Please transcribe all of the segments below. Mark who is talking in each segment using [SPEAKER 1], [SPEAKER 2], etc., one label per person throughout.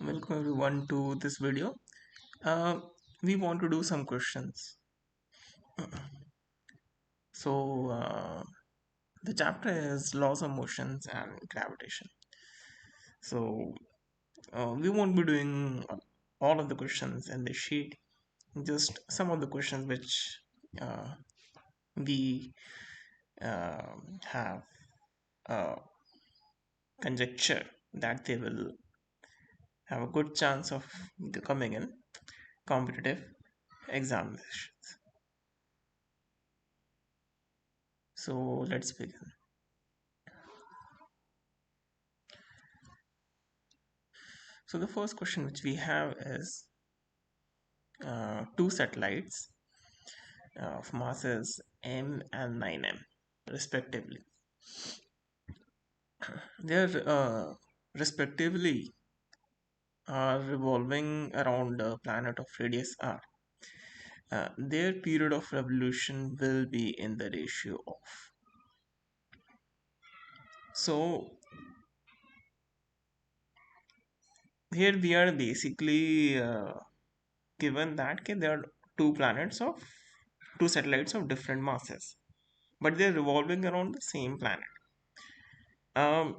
[SPEAKER 1] Welcome everyone to this video. Uh, we want to do some questions. So the chapter is laws of motions and gravitation. So we won't be doing all of the questions in the sheet. Just some of the questions which uh, we have a conjecture that they will have a good chance of coming in competitive examinations. So let's begin. So the first question which we have is two satellites of masses m and 9m respectively. They're respectively are revolving around a planet of radius r. Their period of revolution will be in the ratio of. So here we are basically given that okay, there are two satellites of different masses, but they're revolving around the same planet. Um,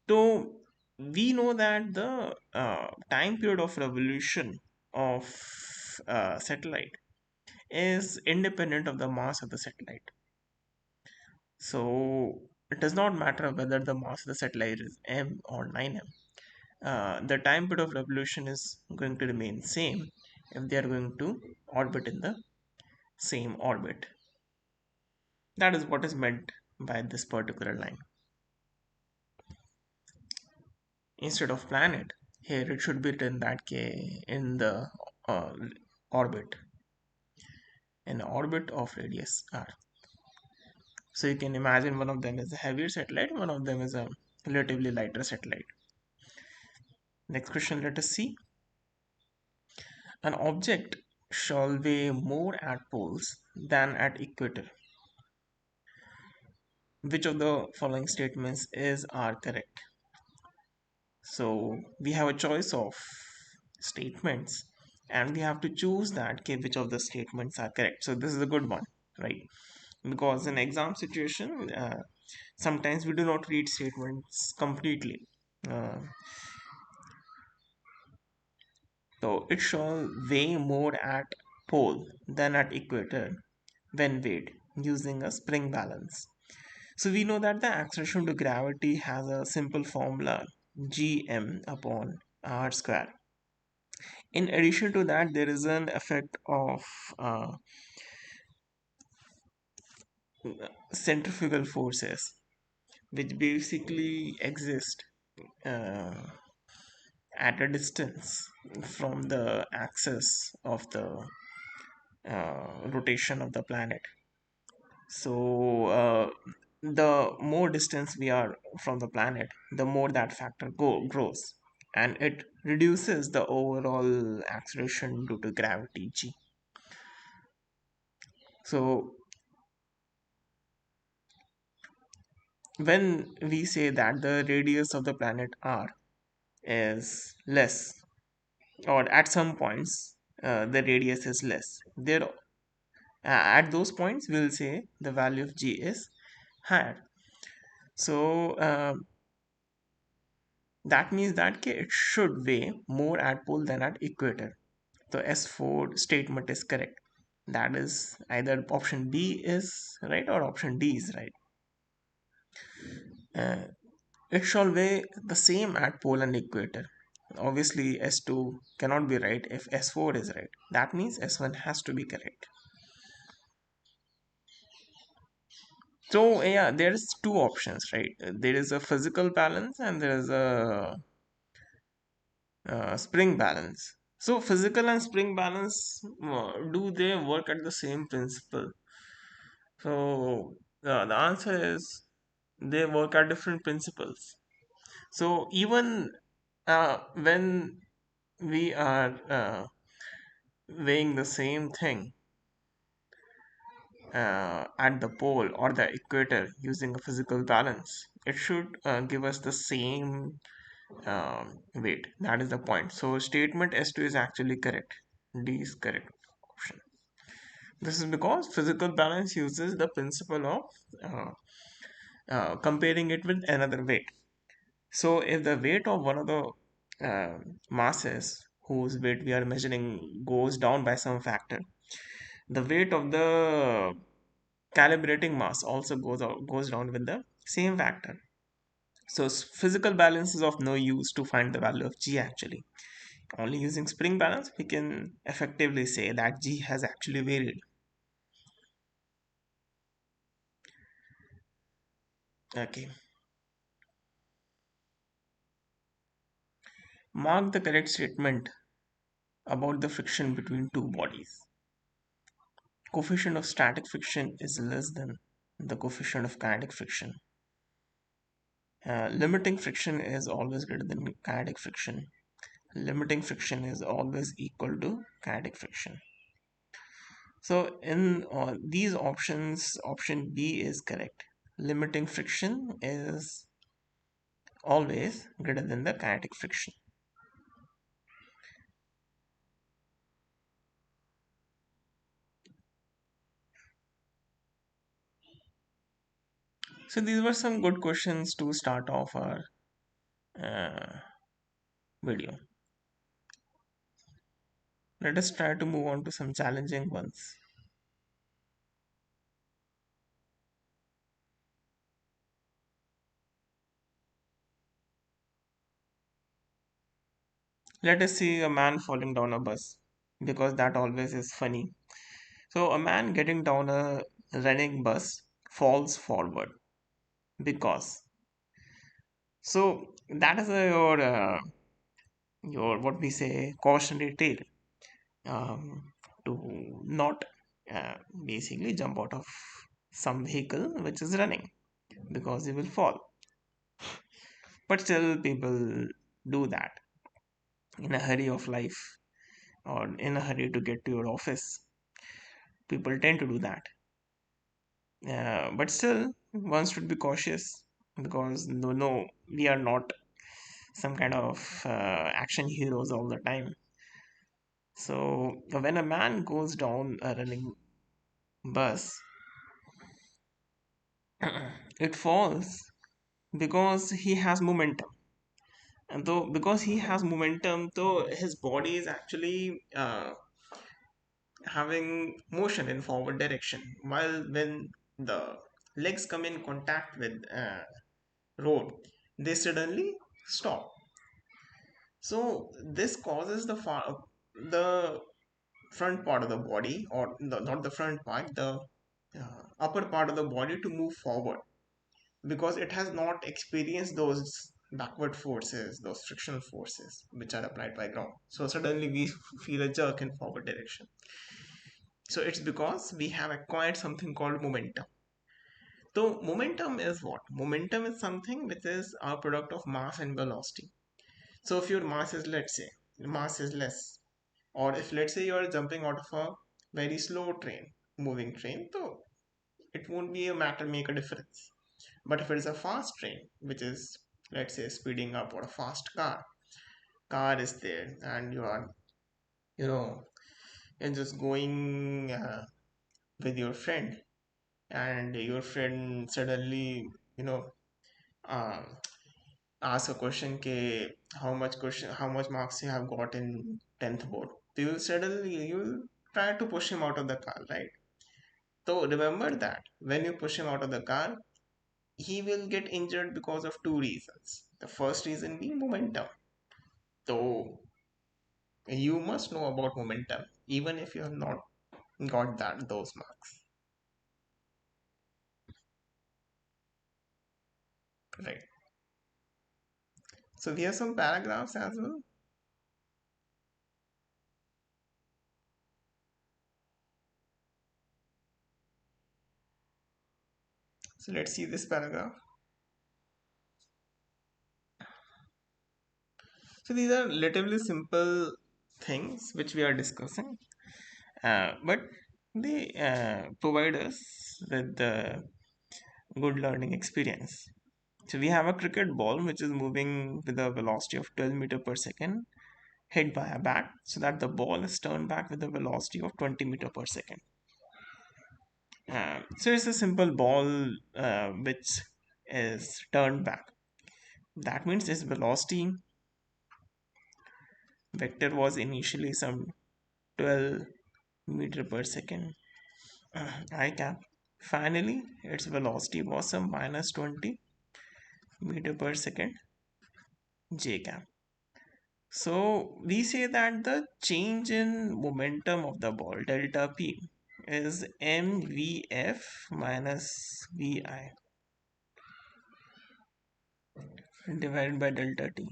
[SPEAKER 1] so we know that the time period of revolution of satellite is independent of the mass of the satellite. So it does not matter whether the mass of the satellite is m or 9m. The time period of revolution is going to remain same if they are going to orbit in the same orbit. That is what is meant by this particular line. Instead of planet, here it should be written that k in the uh, orbit, in the orbit of radius r. So you can imagine one of them is a heavier satellite, one of them is a relatively lighter satellite. Next question, let us see. An object shall weigh more at poles than at equator. Which of the following statements are correct? So we have a choice of statements and we have to choose that okay, which of the statements are correct. So this is a good one, right? Because in exam situation, sometimes we do not read statements completely. Uh, so it shall weigh more at pole than at equator when weighed using a spring balance. So we know that the acceleration to gravity has a simple formula gm upon r square. In addition to that, there is an effect of centrifugal forces which basically exist uh, at a distance from the axis of the rotation of the planet. So the more distance we are from the planet, the more that factor grows, and it reduces the overall acceleration due to gravity g. So when we say that the radius of the planet r is less, or at some points the radius is less, there at those points we'll say the value of g is higher. So that means that it should weigh more at pole than at equator. The S4 statement is correct. That is either option B is right or option D is right. Uh, it shall weigh the same at pole and equator. Obviously, S2 cannot be right if S4 is right. That means S1 has to be correct. So yeah, there's two options, right? There is a physical balance and there is a spring balance. So physical and spring balance, do they work at the same principle? So the answer is they work at different principles. So even when we are weighing the same thing at the pole or the equator using a physical balance, it should give us the same weight. That is the point. So statement S2 is actually correct. D is correct option. This is because physical balance uses the principle of comparing it with another weight. So if the weight of one of the uh, masses whose weight we are measuring goes down by some factor, the weight of the calibrating mass also goes down with the same factor. So physical balance is of no use to find the value of g actually. Only using spring balance we can effectively say that g has actually varied. Okay. Mark the correct statement about the friction between two bodies. Coefficient of static friction is less than the coefficient of kinetic friction. Limiting friction is always greater than kinetic friction. Limiting friction is always equal to kinetic friction. So in these options, option B is correct. Limiting friction is always greater than the kinetic friction. So these were some good questions to start off our uh, video. Let us try to move on to some challenging ones. Let us see a man falling down a bus because that always is funny. So a man getting down a running bus falls forward because. So that is your what we say cautionary tale to not basically jump out of some vehicle which is running because you will fall. But still people do that in a hurry of life or in a hurry to get to your office. People tend to do that. But still, one should be cautious because no, we are not some kind of action heroes all the time. So when a man goes down a running bus, it falls because he has momentum. And though because he has momentum, though his body is actually having motion in forward direction, while when the legs come in contact with road, they suddenly stop. So this causes the front part of the body, or not the front part, the upper part of the body to move forward because it has not experienced those backward forces, those frictional forces which are applied by ground. So suddenly we feel a jerk in forward direction. So it's because we have acquired something called momentum. So momentum is what? Momentum is something which is our product of mass and velocity. So if your mass is, let's say, mass is less, or if let's say you are jumping out of a very slow train, moving train, so it won't be a matter make a difference. But if it is a fast train, which is let's say speeding up, or a fast car is there, and you are, you know, you're just going with your friend, and your friend suddenly, you know, uh, ask a question ke how much marks you have got in 10th board. So you'll try to push him out of the car, right? So remember that when you push him out of the car, he will get injured because of two reasons. The first reason being momentum. So you must know about momentum even if you have not got that those marks, right? So we have some paragraphs as well. So let's see this paragraph. So these are relatively simple things which we are discussing, but they provide us with the good learning experience. So we have a cricket ball which is moving with a velocity of 12 meter per second, hit by a bat, so that the ball is turned back with a velocity of 20 meter per second. So it's a simple ball which is turned back. That means its velocity vector was initially some 12 meter per second I cap. Finally, its velocity was some minus 20 meter per second j cap. So we say that the change in momentum of the ball delta p is mvf minus vi divided by delta t.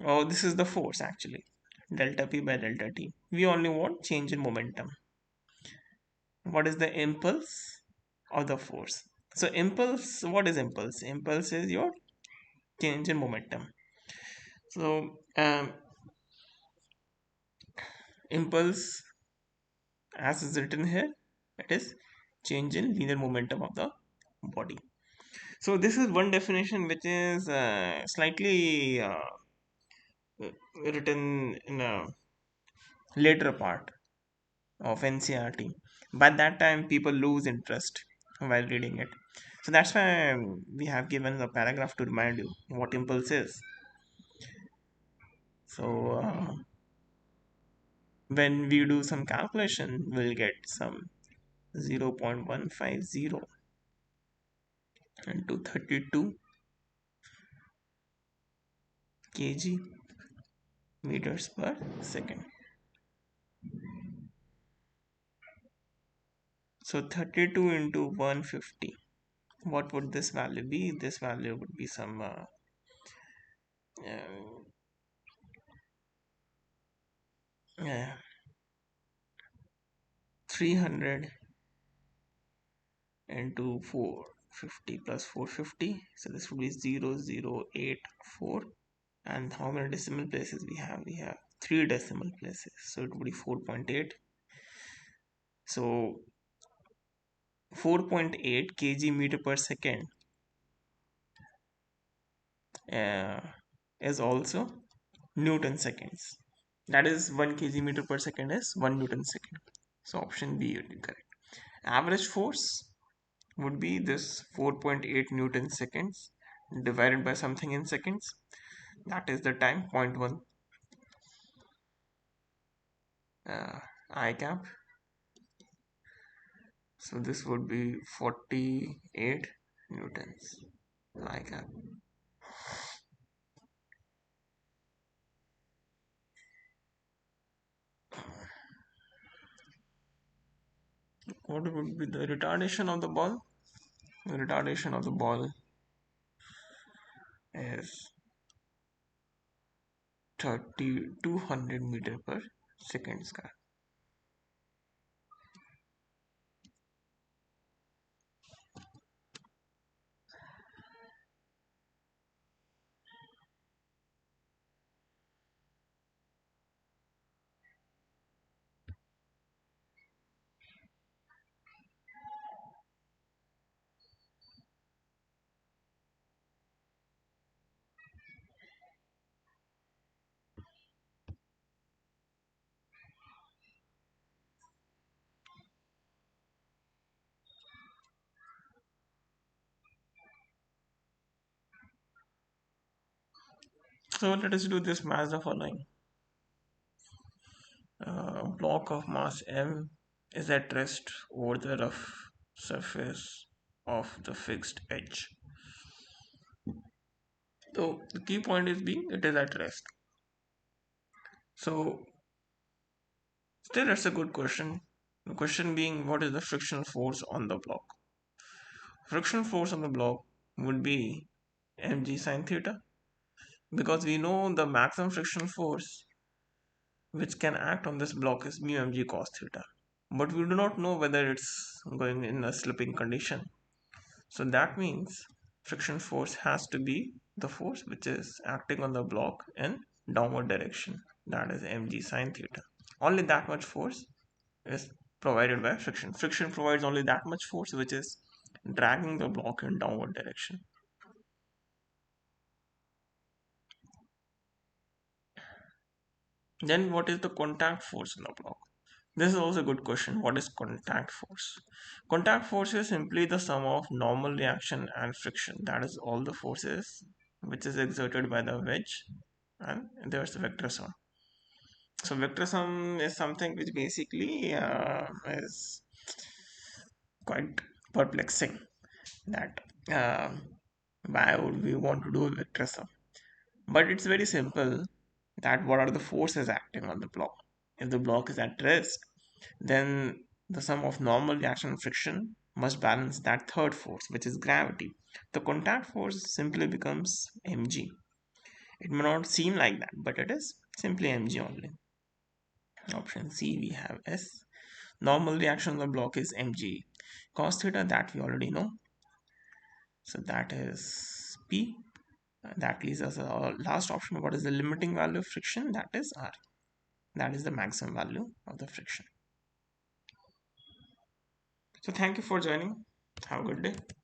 [SPEAKER 1] Oh, this is the force actually. Delta p by delta t. We only want change in momentum. What is the impulse of the force? So impulse, what is impulse? Impulse is your change in momentum. So impulse, as is written here, it is change in linear momentum of the body. So this is one definition which is slightly written in a later part of NCRT. By that time, people lose interest while reading it. So that's why we have given a paragraph to remind you what impulse is. So when we do some calculation, we'll get some 0.150 into 32 kg meters per second. So 32 into 150. What would this value be? This value would be some uh, uh, 300 into 450 plus 450. So this would be 0084. And how many decimal places we have? We have 3 decimal places. So it would be 4.8. So 4.8 kg meter per second uh, is also Newton seconds. That is 1 kg meter per second is 1 Newton second. So option B would be correct. Average force would be this 4.8 Newton seconds divided by something in seconds. That is the time, 0.1 I cap. So this would be 48 newtons I cap. What would be the retardation of the ball? The retardation of the ball is 3200 meter per second square. So let us do this mass the following. Block of mass m is at rest over the rough surface of the fixed edge. So the key point is being it is at rest. So still that's a good question. The question being what is the frictional force on the block? Frictional force on the block would be mg sine theta, because we know the maximum frictional force which can act on this block is mu mg cos theta, but we do not know whether it's going in a slipping condition. So that means friction force has to be the force which is acting on the block in downward direction, that is mg sine theta. Only that much force is provided by friction. Friction provides only that much force which is dragging the block in downward direction. Then what is the contact force in the block? This is also a good question. What is contact force? Contact force is simply the sum of normal reaction and friction. That is all the forces which is exerted by the wedge, and there's the vector sum. So vector sum is something which basically is quite perplexing. That uh, why would we want to do a vector sum? But it's very simple. That what are the forces acting on the block? If the block is at rest, then the sum of normal reaction and friction must balance that third force, which is gravity. The contact force simply becomes mg. It may not seem like that, but it is simply mg only. Option C, we have S. Normal reaction on the block is mg. Cos theta, that we already know. So that is P. That leaves us our last option. What is the limiting value of friction? That is R. That is the maximum value of the friction. So thank you for joining. Have a good day.